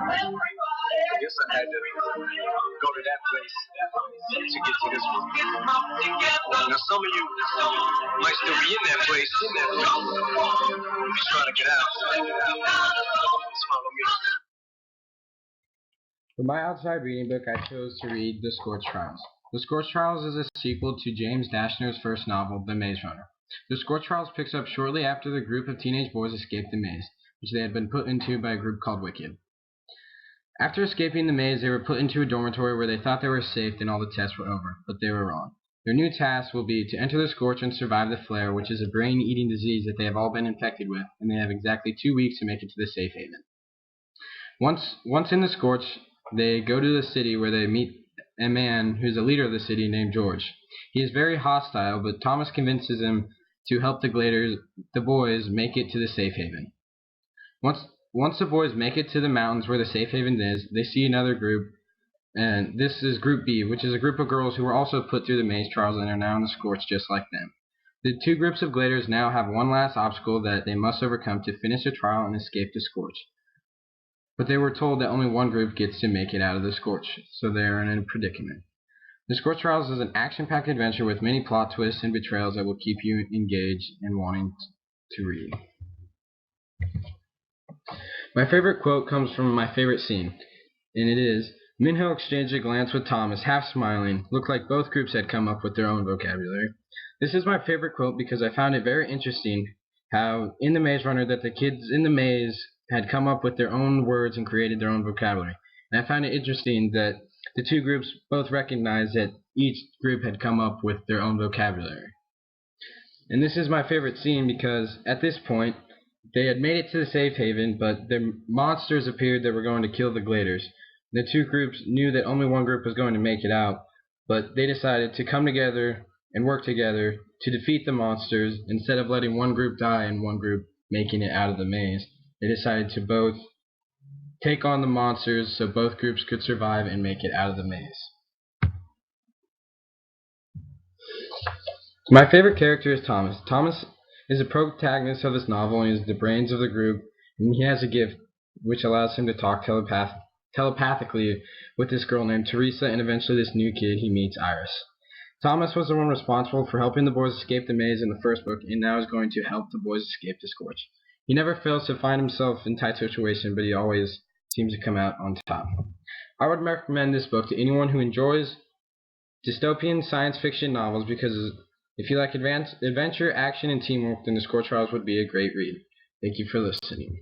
I guess I had to go to that place to get to this one. Now some of you might still be in that place, just trying to get out. Follow me. For my outside reading book, I chose to read The Scorch Trials. The Scorch Trials is a sequel to James Dashner's first novel, The Maze Runner. The Scorch Trials picks up shortly after the group of teenage boys escaped the maze, which they had been put into by a group called Wicked. After escaping the maze, they were put into a dormitory where they thought they were safe and all the tests were over, but they were wrong. Their new task will be to enter the Scorch and survive the flare, which is a brain-eating disease that they have all been infected with, and they have exactly 2 weeks to make it to the safe haven. Once in the Scorch, they go to the city where they meet a man who's a leader of the city named George. He is very hostile, but Thomas convinces him to help the boys make it to the safe haven. Once the boys make it to the mountains where the safe haven is, they see another group, and this is Group B, which is a group of girls who were also put through the maze trials and are now in the Scorch just like them. The two groups of gladers now have one last obstacle that they must overcome to finish the trial and escape the Scorch. But they were told that only one group gets to make it out of the Scorch, so they are in a predicament. The Scorch Trials is an action-packed adventure with many plot twists and betrayals that will keep you engaged and wanting to read. My favorite quote comes from my favorite scene, and it is, Minho exchanged a glance with Thomas, half smiling. Looked like both groups had come up with their own vocabulary. This is my favorite quote because I found it very interesting how in the Maze Runner that the kids in the maze had come up with their own words and created their own vocabulary. And I found it interesting that the two groups both recognized that each group had come up with their own vocabulary. And this is my favorite scene because at this point they had made it to the safe haven, but the monsters appeared that were going to kill the gladers. The two groups knew that only one group was going to make it out, but they decided to come together and work together to defeat the monsters instead of letting one group die and one group making it out of the maze. They decided to both take on the monsters so both groups could survive and make it out of the maze. My favorite character is Thomas. Thomas is the protagonist of this novel and is the brains of the group, and he has a gift which allows him to talk telepathically with this girl named Teresa and eventually this new kid he meets, Iris. Thomas was the one responsible for helping the boys escape the maze in the first book and now is going to help the boys escape the Scorch. He never fails to find himself in tight situations, but he always seems to come out on top. I would recommend this book to anyone who enjoys dystopian science fiction novels because if you like adventure, action, and teamwork, then The Scorch Trials would be a great read. Thank you for listening.